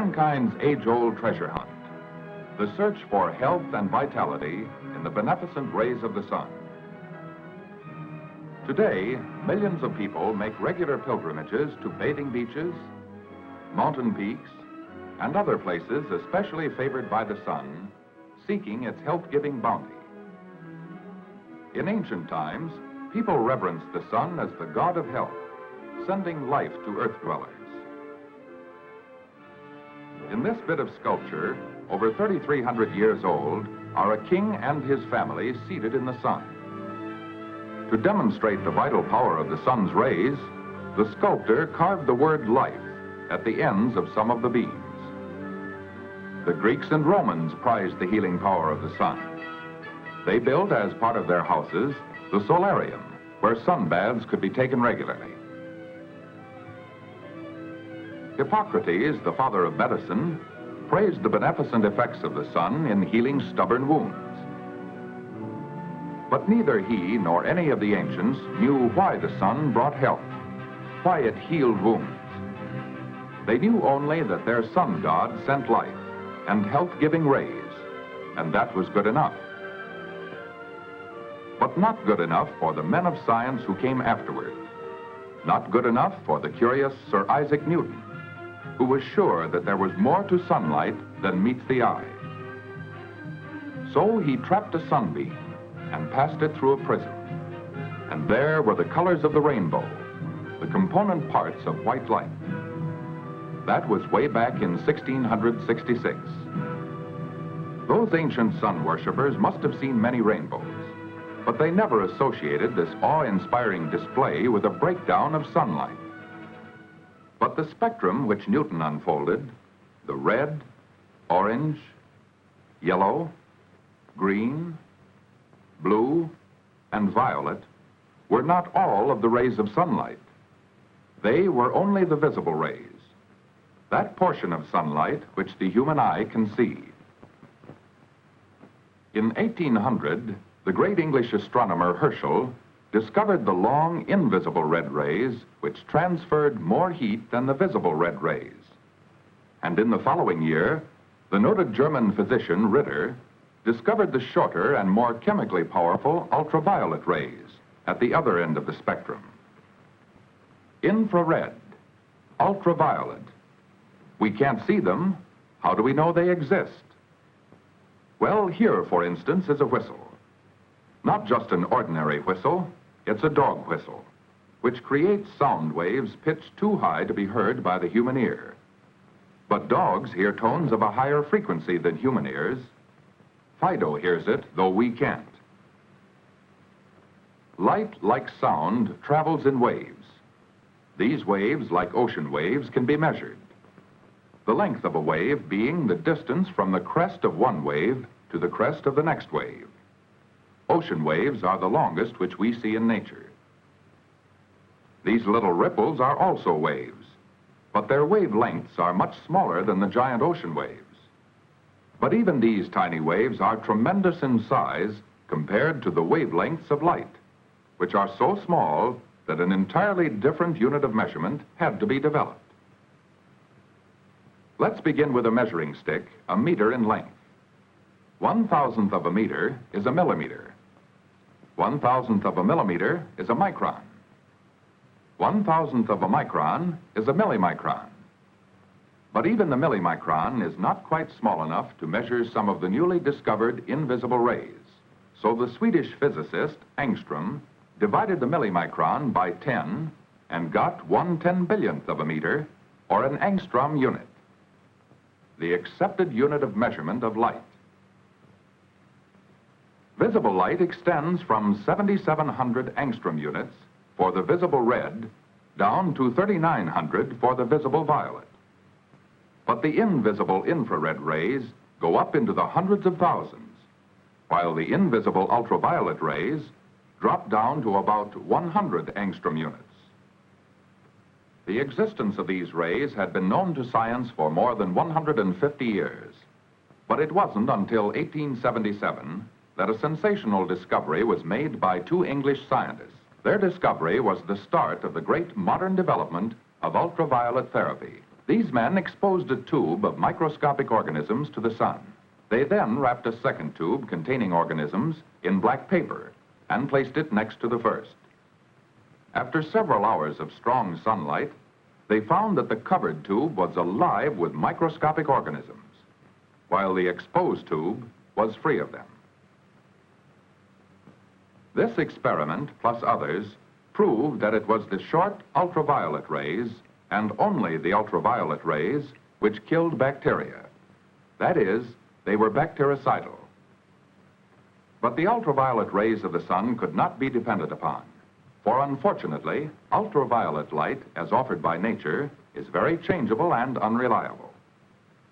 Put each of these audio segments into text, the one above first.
mankind's age-old treasure hunt, the search for health and vitality in the beneficent rays of the sun. Today, millions of people make regular pilgrimages to bathing beaches, mountain peaks, and other places especially favored by the sun, seeking its health-giving bounty. In ancient times, people reverenced the sun as the god of health, sending life to earth dwellers. In this bit of sculpture, over 3,300 years old, are a king and his family seated in the sun. To demonstrate the vital power of the sun's rays, the sculptor carved the word life at the ends of some of the beams. The Greeks and Romans prized the healing power of the sun. They built, as part of their houses, the solarium, where sunbaths could be taken regularly. Hippocrates, the father of medicine, praised the beneficent effects of the sun in healing stubborn wounds. But neither he nor any of the ancients knew why the sun brought health, why it healed wounds. They knew only that their sun god sent life and health-giving rays, and that was good enough. But not good enough for the men of science who came afterward. Not good enough for the curious Sir Isaac Newton, who was sure that there was more to sunlight than meets the eye. So he trapped a sunbeam and passed it through a prism. And there were the colors of the rainbow, the component parts of white light. That was way back in 1666. Those ancient sun worshippers must have seen many rainbows, but they never associated this awe-inspiring display with a breakdown of sunlight. But the spectrum which Newton unfolded, the red, orange, yellow, green, blue, and violet, were not all of the rays of sunlight. They were only the visible rays, that portion of sunlight which the human eye can see. In 1800, the great English astronomer Herschel discovered the long, invisible red rays which transferred more heat than the visible red rays. And in the following year, the noted German physician Ritter discovered the shorter and more chemically powerful ultraviolet rays at the other end of the spectrum. Infrared, ultraviolet. We can't see them. How do we know they exist? Well, here, for instance, is a whistle. Not just an ordinary whistle, it's a dog whistle, which creates sound waves pitched too high to be heard by the human ear. But dogs hear tones of a higher frequency than human ears. Fido hears it, though we can't. Light, like sound, travels in waves. These waves, like ocean waves, can be measured. The length of a wave being the distance from the crest of one wave to the crest of the next wave. Ocean waves are the longest which we see in nature. These little ripples are also waves, but their wavelengths are much smaller than the giant ocean waves. But even these tiny waves are tremendous in size compared to the wavelengths of light, which are so small that an entirely different unit of measurement had to be developed. Let's begin with a measuring stick, a meter in length. 1,000th of a meter is a millimeter. 1,000th of a millimeter is a micron. 1,000th of a micron is a millimicron. But even the millimicron is not quite small enough to measure some of the newly discovered invisible rays. So the Swedish physicist, Ångström, divided the millimicron by 10 and got 1/10,000,000th of a meter, or an angstrom unit, the accepted unit of measurement of light. Visible light extends from 7,700 angstrom units for the visible red down to 3,900 for the visible violet. But the invisible infrared rays go up into the hundreds of thousands, while the invisible ultraviolet rays drop down to about 100 angstrom units. The existence of these rays had been known to science for more than 150 years, but it wasn't until 1877 that a sensational discovery was made by two English scientists. Their discovery was the start of the great modern development of ultraviolet therapy. These men exposed a tube of microscopic organisms to the sun. They then wrapped a second tube containing organisms in black paper and placed it next to the first. After several hours of strong sunlight, they found that the covered tube was alive with microscopic organisms, while the exposed tube was free of them. This experiment, plus others, proved that it was the short ultraviolet rays, and only the ultraviolet rays, which killed bacteria. That is, they were bactericidal. But the ultraviolet rays of the sun could not be depended upon, for unfortunately, ultraviolet light, as offered by nature, is very changeable and unreliable.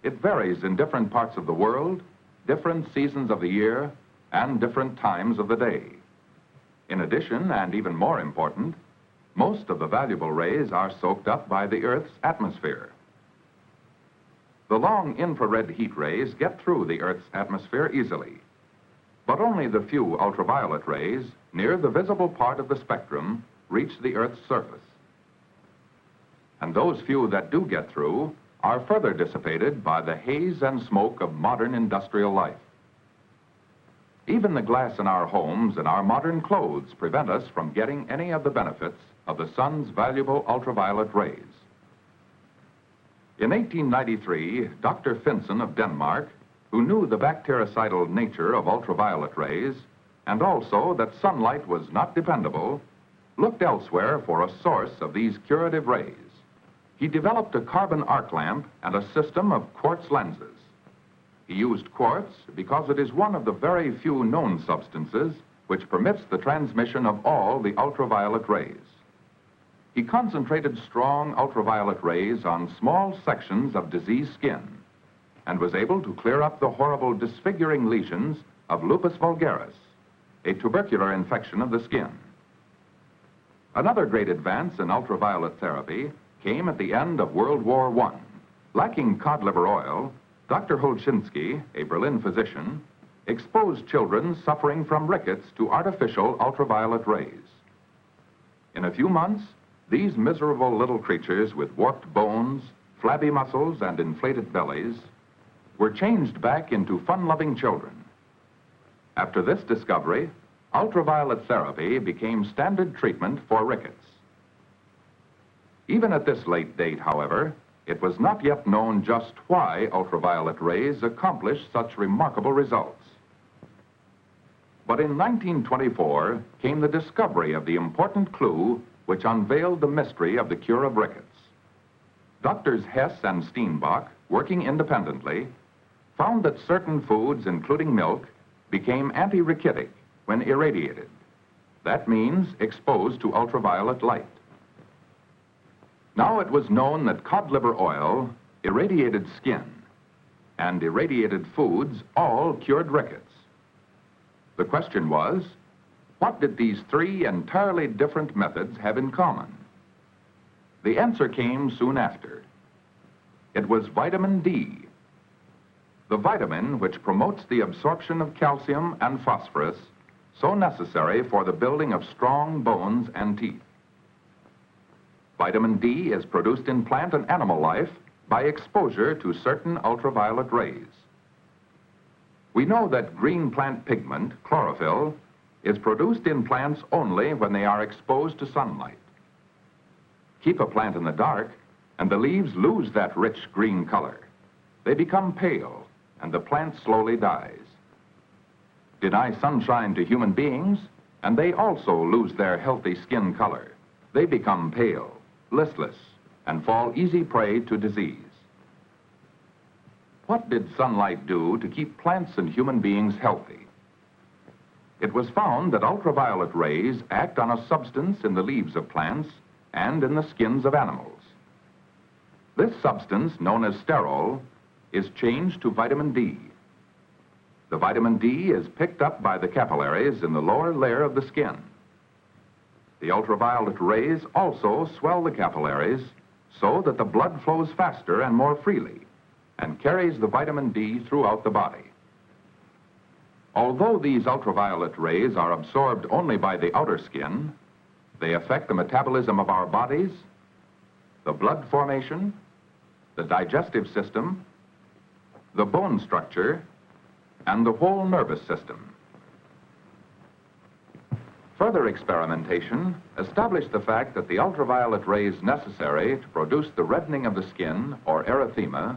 It varies in different parts of the world, different seasons of the year, and different times of the day. In addition, and even more important, most of the valuable rays are soaked up by the Earth's atmosphere. The long infrared heat rays get through the Earth's atmosphere easily, but only the few ultraviolet rays near the visible part of the spectrum reach the Earth's surface. And those few that do get through are further dissipated by the haze and smoke of modern industrial life. Even the glass in our homes and our modern clothes prevent us from getting any of the benefits of the sun's valuable ultraviolet rays. In 1893, Dr. Finsen of Denmark, who knew the bactericidal nature of ultraviolet rays, and also that sunlight was not dependable, looked elsewhere for a source of these curative rays. He developed a carbon arc lamp and a system of quartz lenses. He used quartz because it is one of the very few known substances which permits the transmission of all the ultraviolet rays. He concentrated strong ultraviolet rays on small sections of diseased skin and was able to clear up the horrible disfiguring lesions of lupus vulgaris, a tubercular infection of the skin. Another great advance in ultraviolet therapy came at the end of World War I. Lacking cod liver oil, Dr. Holczynski, a Berlin physician, exposed children suffering from rickets to artificial ultraviolet rays. In a few months, these miserable little creatures with warped bones, flabby muscles, and inflated bellies were changed back into fun-loving children. After this discovery, ultraviolet therapy became standard treatment for rickets. Even at this late date, however, it was not yet known just why ultraviolet rays accomplished such remarkable results. But in 1924 came the discovery of the important clue which unveiled the mystery of the cure of rickets. Doctors Hess and Steenbach, working independently, found that certain foods, including milk, became anti-rickettic when irradiated. That means exposed to ultraviolet light. Now it was known that cod liver oil, irradiated skin, and irradiated foods all cured rickets. The question was, what did these three entirely different methods have in common? The answer came soon after. It was vitamin D, the vitamin which promotes the absorption of calcium and phosphorus, so necessary for the building of strong bones and teeth. Vitamin D is produced in plant and animal life by exposure to certain ultraviolet rays. We know that green plant pigment, chlorophyll, is produced in plants only when they are exposed to sunlight. Keep a plant in the dark, and the leaves lose that rich green color. They become pale, and the plant slowly dies. Deny sunshine to human beings, and they also lose their healthy skin color. They become pale, listless, and fall easy prey to disease. What did sunlight do to keep plants and human beings healthy? It was found that ultraviolet rays act on a substance in the leaves of plants and in the skins of animals. This substance, known as sterol, is changed to vitamin D. The vitamin D is picked up by the capillaries in the lower layer of the skin. The ultraviolet rays also swell the capillaries so that the blood flows faster and more freely and carries the vitamin D throughout the body. Although these ultraviolet rays are absorbed only by the outer skin, they affect the metabolism of our bodies, the blood formation, the digestive system, the bone structure, and the whole nervous system. Further experimentation established the fact that the ultraviolet rays necessary to produce the reddening of the skin, or erythema,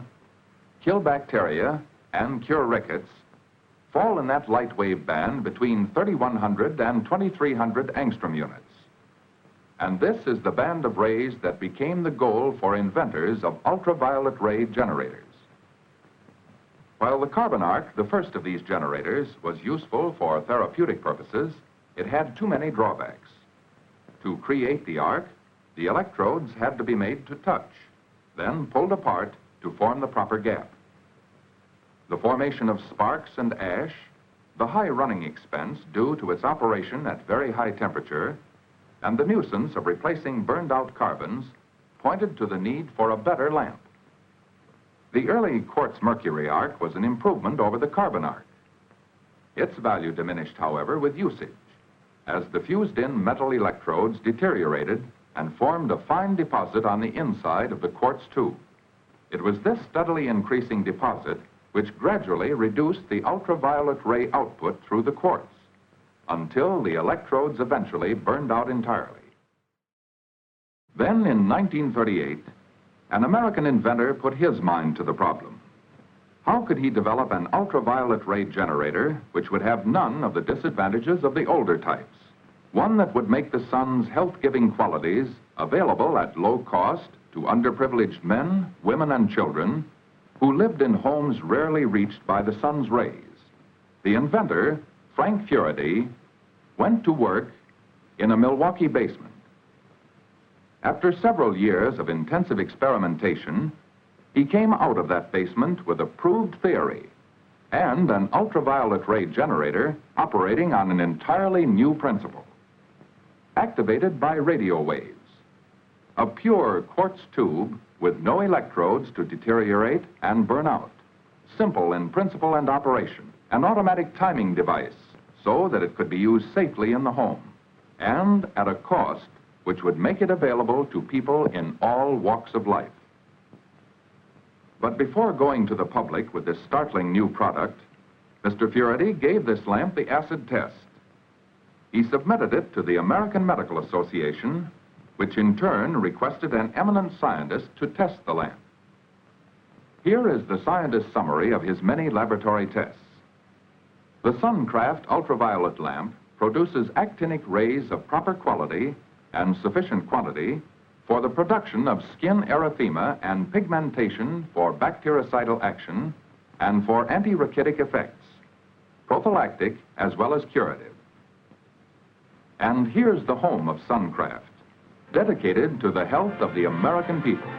kill bacteria, and cure rickets, fall in that light wave band between 3,100 and 2,300 angstrom units. And this is the band of rays that became the goal for inventors of ultraviolet ray generators. While the carbon arc, the first of these generators, was useful for therapeutic purposes, it had too many drawbacks. To create the arc, the electrodes had to be made to touch, then pulled apart to form the proper gap. The formation of sparks and ash, the high running expense due to its operation at very high temperature, and the nuisance of replacing burned-out carbons pointed to the need for a better lamp. The early quartz mercury arc was an improvement over the carbon arc. Its value diminished, however, with usage, as the fused-in metal electrodes deteriorated and formed a fine deposit on the inside of the quartz tube. It was this steadily increasing deposit which gradually reduced the ultraviolet ray output through the quartz, until the electrodes eventually burned out entirely. Then, in 1938, an American inventor put his mind to the problem. How could he develop an ultraviolet ray generator which would have none of the disadvantages of the older types? One that would make the sun's health-giving qualities available at low cost to underprivileged men, women, and children who lived in homes rarely reached by the sun's rays. The inventor, Frank Furedy, went to work in a Milwaukee basement. After several years of intensive experimentation, he came out of that basement with a proved theory and an ultraviolet ray generator operating on an entirely new principle. Activated by radio waves, a pure quartz tube with no electrodes to deteriorate and burn out, simple in principle and operation, an automatic timing device so that it could be used safely in the home, and at a cost which would make it available to people in all walks of life. But before going to the public with this startling new product, Mr. Furedy gave this lamp the acid test. He submitted it to the American Medical Association, which in turn requested an eminent scientist to test the lamp. Here is the scientist's summary of his many laboratory tests. The Suncraft ultraviolet lamp produces actinic rays of proper quality and sufficient quantity for the production of skin erythema and pigmentation for bactericidal action and for anti-rachitic effects, prophylactic as well as curative. And here's the home of Suncraft, dedicated to the health of the American people.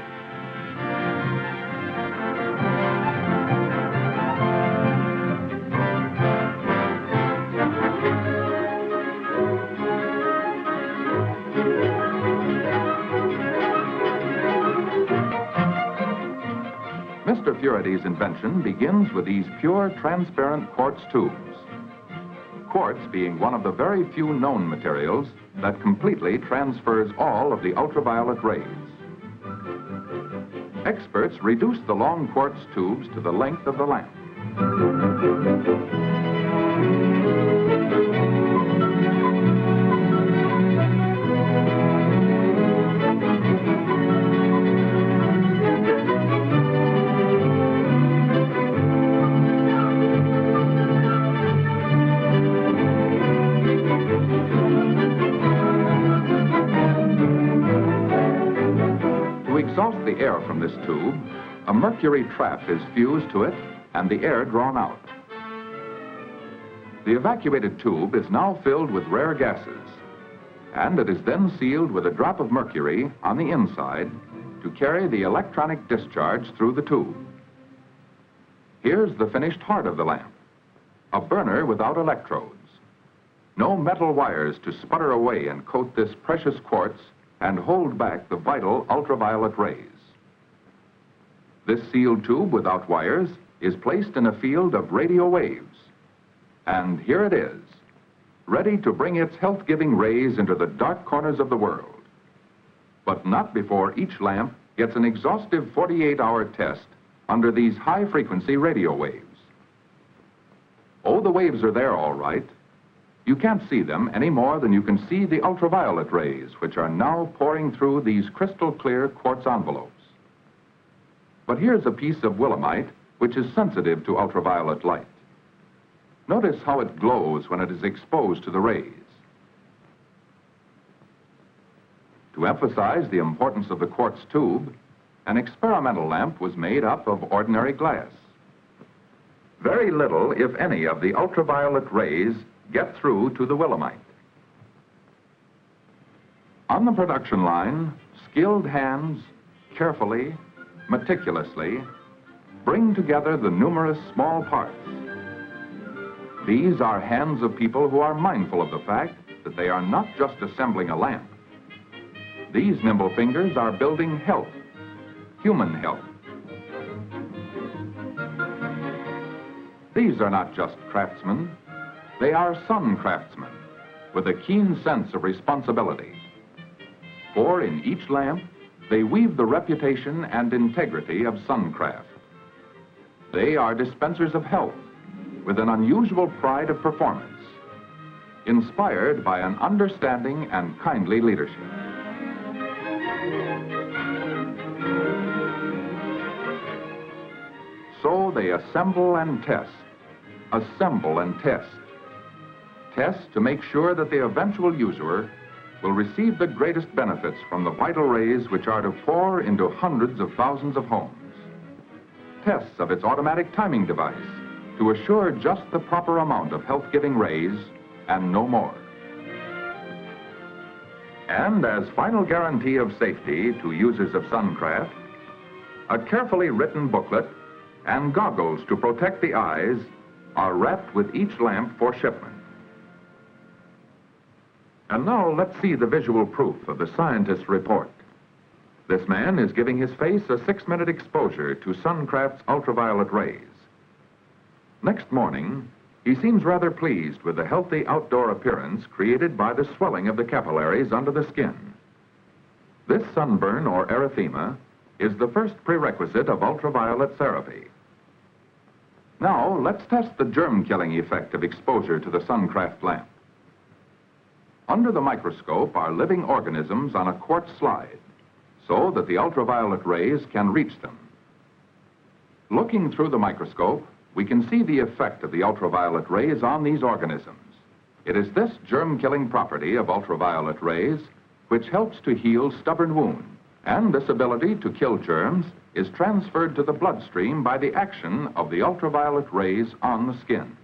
Mr. Furedy's invention begins with these pure, transparent quartz tubes. Quartz being one of the very few known materials that completely transfers all of the ultraviolet rays. Experts reduce the long quartz tubes to the length of the lamp. Exhaust the air from this tube, a mercury trap is fused to it and the air drawn out. The evacuated tube is now filled with rare gases, and it is then sealed with a drop of mercury on the inside to carry the electronic discharge through the tube. Here's the finished heart of the lamp, a burner without electrodes. No metal wires to sputter away and coat this precious quartz and hold back the vital ultraviolet rays. This sealed tube without wires is placed in a field of radio waves. And here it is, ready to bring its health-giving rays into the dark corners of the world. But not before each lamp gets an exhaustive 48-hour test under these high-frequency radio waves. Oh, the waves are there all right. You can't see them any more than you can see the ultraviolet rays, which are now pouring through these crystal-clear quartz envelopes. But here's a piece of willemite which is sensitive to ultraviolet light. Notice how it glows when it is exposed to the rays. To emphasize the importance of the quartz tube, an experimental lamp was made up of ordinary glass. Very little, if any, of the ultraviolet rays get through to the willemite. On the production line, skilled hands carefully, meticulously, bring together the numerous small parts. These are hands of people who are mindful of the fact that they are not just assembling a lamp. These nimble fingers are building health, human health. These are not just craftsmen, they are sun craftsmen with a keen sense of responsibility. For in each lamp, they weave the reputation and integrity of suncraft. They are dispensers of health with an unusual pride of performance, inspired by an understanding and kindly leadership. So they assemble and test, assemble and test. Test to make sure that the eventual user will receive the greatest benefits from the vital rays which are to pour into hundreds of thousands of homes. Tests of its automatic timing device to assure just the proper amount of health-giving rays and no more. And as final guarantee of safety to users of suncraft, a carefully written booklet and goggles to protect the eyes are wrapped with each lamp for shipment. And now let's see the visual proof of the scientist's report. This man is giving his face a 6-minute exposure to suncraft's ultraviolet rays. Next morning, he seems rather pleased with the healthy outdoor appearance created by the swelling of the capillaries under the skin. This sunburn or erythema is the first prerequisite of ultraviolet therapy. Now, let's test the germ-killing effect of exposure to the suncraft lamp. Under the microscope are living organisms on a quartz slide, so that the ultraviolet rays can reach them. Looking through the microscope, we can see the effect of the ultraviolet rays on these organisms. It is this germ-killing property of ultraviolet rays which helps to heal stubborn wounds, and this ability to kill germs is transferred to the bloodstream by the action of the ultraviolet rays on the skin.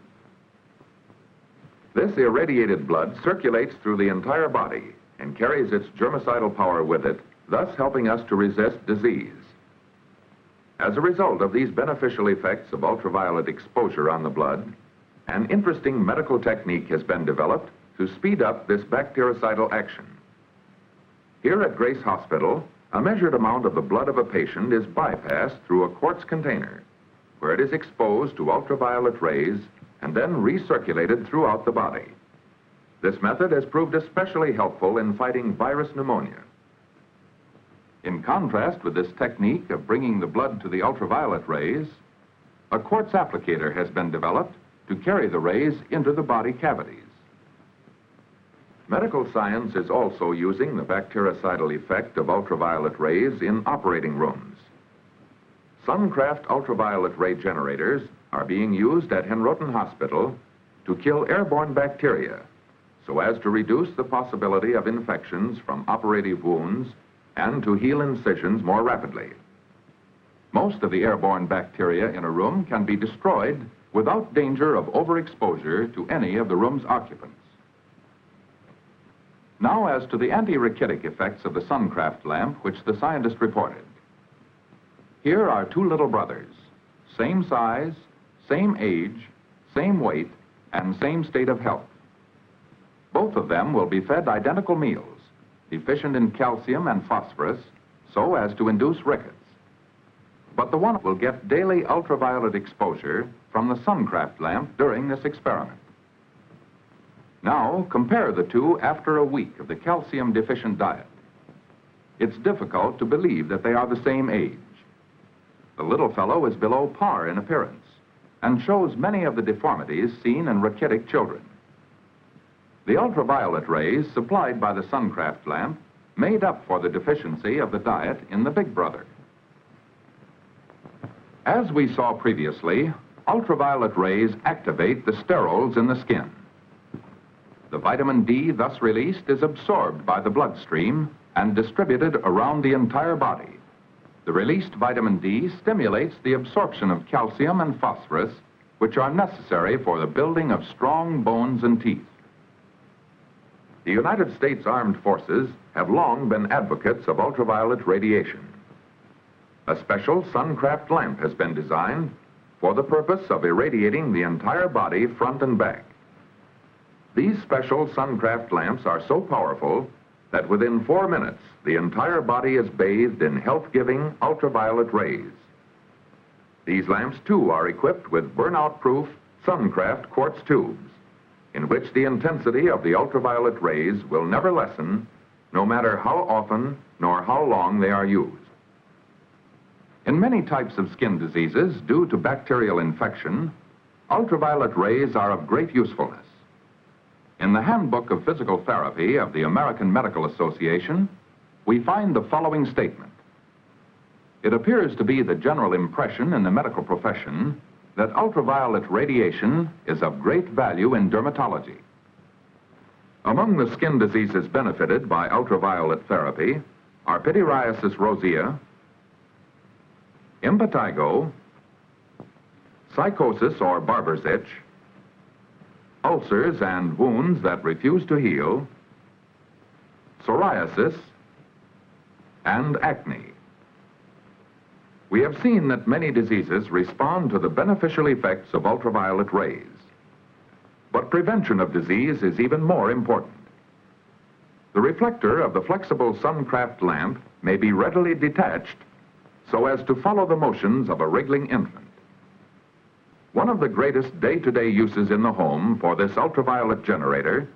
This irradiated blood circulates through the entire body and carries its germicidal power with it, thus helping us to resist disease. As a result of these beneficial effects of ultraviolet exposure on the blood, an interesting medical technique has been developed to speed up this bactericidal action. Here at Grace Hospital, a measured amount of the blood of a patient is bypassed through a quartz container, where it is exposed to ultraviolet rays and then recirculated throughout the body. This method has proved especially helpful in fighting virus pneumonia. In contrast with this technique of bringing the blood to the ultraviolet rays, a quartz applicator has been developed to carry the rays into the body cavities. Medical science is also using the bactericidal effect of ultraviolet rays in operating rooms. Suncraft ultraviolet ray generators are being used at Henrotin Hospital to kill airborne bacteria, so as to reduce the possibility of infections from operative wounds and to heal incisions more rapidly. Most of the airborne bacteria in a room can be destroyed without danger of overexposure to any of the room's occupants. Now, as to the anti-rachitic effects of the suncraft lamp, which the scientist reported. Here are two little brothers, same size, same age, same weight, and same state of health. Both of them will be fed identical meals, deficient in calcium and phosphorus, so as to induce rickets. But the one will get daily ultraviolet exposure from the suncraft lamp during this experiment. Now, compare the two after a week of the calcium-deficient diet. it's difficult to believe that they are the same age. The little fellow is below par in appearance and shows many of the deformities seen in rachitic children. The ultraviolet rays supplied by the Suncraft lamp made up for the deficiency of the diet in the big brother. As we saw previously, ultraviolet rays activate the sterols in the skin. The vitamin D thus released is absorbed by the bloodstream and distributed around the entire body. The released vitamin D stimulates the absorption of calcium and phosphorus, which are necessary for the building of strong bones and teeth. The United States Armed Forces have long been advocates of ultraviolet radiation. A special Suncraft lamp has been designed for the purpose of irradiating the entire body front and back. These special Suncraft lamps are so powerful that within 4 minutes, the entire body is bathed in health-giving ultraviolet rays. These lamps, too, are equipped with burnout-proof Suncraft quartz tubes, in which the intensity of the ultraviolet rays will never lessen, no matter how often nor how long they are used. In many types of skin diseases due to bacterial infection, ultraviolet rays are of great usefulness. In the Handbook of Physical Therapy of the American Medical Association, we find the following statement. It appears to be the general impression in the medical profession that ultraviolet radiation is of great value in dermatology. Among the skin diseases benefited by ultraviolet therapy are pityriasis rosea, impetigo, psychosis or barber's itch, ulcers and wounds that refuse to heal, psoriasis, and acne. We have seen that many diseases respond to the beneficial effects of ultraviolet rays. But prevention of disease is even more important. The reflector of the flexible Suncraft lamp may be readily detached so as to follow the motions of a wriggling infant. One of the greatest day-to-day uses in the home for this ultraviolet generator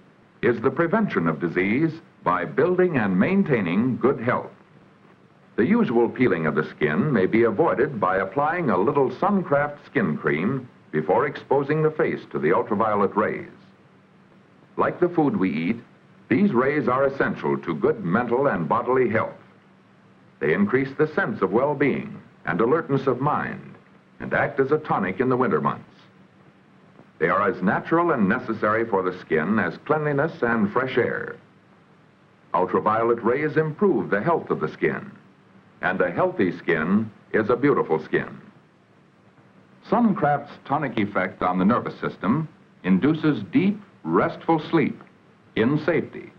is the prevention of disease by building and maintaining good health. The usual peeling of the skin may be avoided by applying a little Suncraft skin cream before exposing the face to the ultraviolet rays. Like the food we eat, these rays are essential to good mental and bodily health. They increase the sense of well-being and alertness of mind and act as a tonic in the winter months. They are as natural and necessary for the skin as cleanliness and fresh air. Ultraviolet rays improve the health of the skin, and a healthy skin is a beautiful skin. Suncraft's tonic effect on the nervous system induces deep, restful sleep in safety.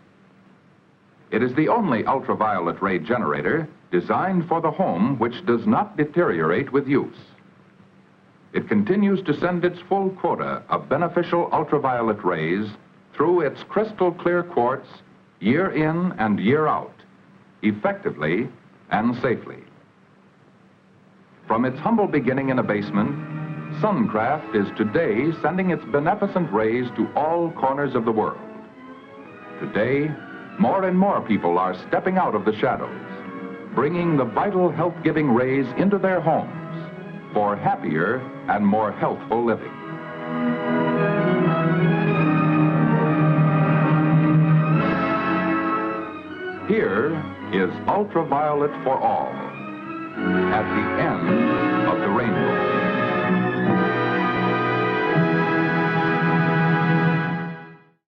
It is the only ultraviolet ray generator designed for the home which does not deteriorate with use. It continues to send its full quota of beneficial ultraviolet rays through its crystal clear quartz year in and year out, effectively and safely. From its humble beginning in a basement, Suncraft is today sending its beneficent rays to all corners of the world. Today, more and more people are stepping out of the shadows, bringing the vital health-giving rays into their homes for happier and more healthful living. Here is Ultraviolet for All. At the end